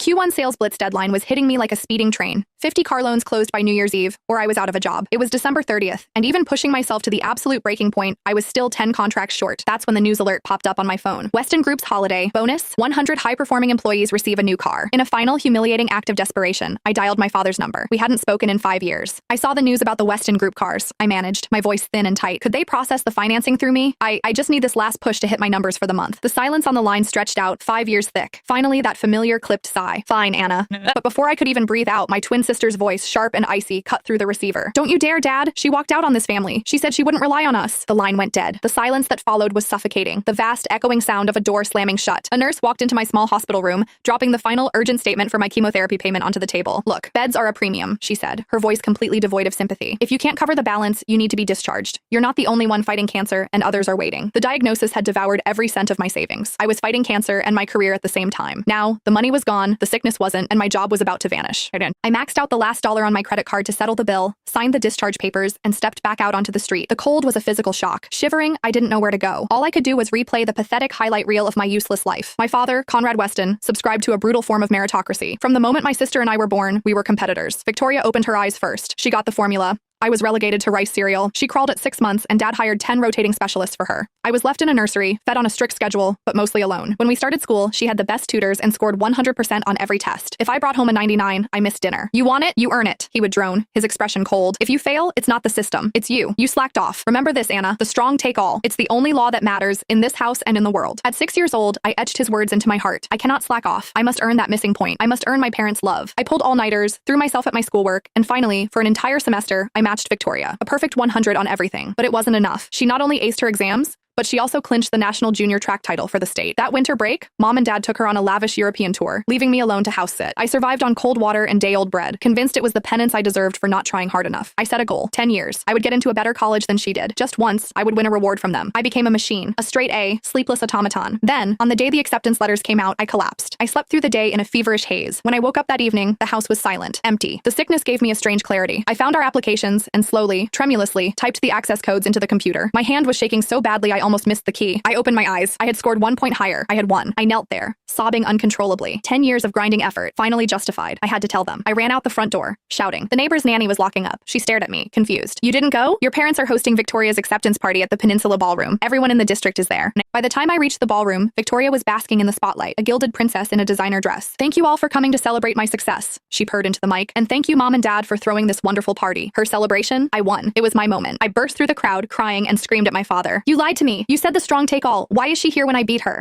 Q1 sales blitz deadline was hitting me like a speeding train. 50 car loans closed by New Year's Eve, or I was out of a job. It was December 30th, and even pushing myself to the absolute breaking point, I was still 10 contracts short. That's when the news alert popped up on my phone. Weston Group's holiday bonus: 100 high-performing employees receive a new car. In a final humiliating act of desperation, I dialed my father's number. We hadn't spoken in 5 years. I saw the news about the Weston Group cars. I managed, my voice thin and tight. Could they process the financing through me? I just need this last push to hit my numbers for the month. The silence on the line stretched out, 5 years thick. Finally, that familiar clipped sigh. Fine, Anna. But before I could even breathe out, my twin sister's voice, sharp and icy, cut through the receiver. Don't you dare, Dad. She walked out on this family. She said she wouldn't rely on us. The line went dead. The silence that followed was suffocating. The vast, echoing sound of a door slamming shut. A nurse walked into my small hospital room, dropping the final urgent statement for my chemotherapy payment onto the table. Look, beds are a premium, she said, her voice completely devoid of sympathy. If you can't cover the balance, you need to be discharged. You're not the only one fighting cancer, and others are waiting. The diagnosis had devoured every cent of my savings. I was fighting cancer and my career at the same time. Now, the money was gone, the sickness wasn't, and my job was about to vanish. I maxed out the last dollar on my credit card to settle the bill, signed the discharge papers, and stepped back out onto the street. The cold was a physical shock. Shivering, I didn't know where to go. All I could do was replay the pathetic highlight reel of my useless life. My father, Conrad Weston, subscribed to a brutal form of meritocracy. From the moment my sister and I were born, we were competitors. Victoria opened her eyes first. She got the formula. I was relegated to rice cereal. She crawled at 6 months, and Dad hired 10 rotating specialists for her. I was left in a nursery, fed on a strict schedule, but mostly alone. When we started school, she had the best tutors and scored 100% on every test. If I brought home a 99, I missed dinner. You want it, you earn it, he would drone, his expression cold. If you fail, it's not the system, it's you. You slacked off. Remember this, Anna, the strong take all. It's the only law that matters in this house and in the world. At 6 years old, I etched his words into my heart. I cannot slack off. I must earn that missing point. I must earn my parents' love. I pulled all-nighters, threw myself at my schoolwork, and finally, for an entire semester, I matched Victoria. A perfect 100 on everything. But it wasn't enough. She not only aced her exams, but she also clinched the national junior track title for the state. That winter break, Mom and Dad took her on a lavish European tour, leaving me alone to house sit. I survived on cold water and day-old bread, convinced it was the penance I deserved for not trying hard enough. I set a goal: 10 years. I would get into a better college than she did. Just once, I would win a reward from them. I became a machine, a straight A, sleepless automaton. Then, on the day the acceptance letters came out, I collapsed. I slept through the day in a feverish haze. When I woke up that evening, the house was silent, empty. The sickness gave me a strange clarity. I found our applications and slowly, tremulously, typed the access codes into the computer. My hand was shaking so badly I almost missed the key. I opened my eyes. I had scored 1 point higher. I had won. I knelt there, sobbing uncontrollably. 10 years of grinding effort, finally justified. I had to tell them. I ran out the front door, shouting. The neighbor's nanny was locking up. She stared at me, confused. You didn't go? Your parents are hosting Victoria's acceptance party at the Peninsula Ballroom. Everyone in the district is there. By the time I reached the ballroom, Victoria was basking in the spotlight, a gilded princess in a designer dress. Thank you all for coming to celebrate my success, she purred into the mic. And thank you, Mom and Dad, for throwing this wonderful party. Her celebration? I won. It was my moment. I burst through the crowd, crying, and screamed at my father. You lied to me. You said the strong take all. Why is she here when I beat her?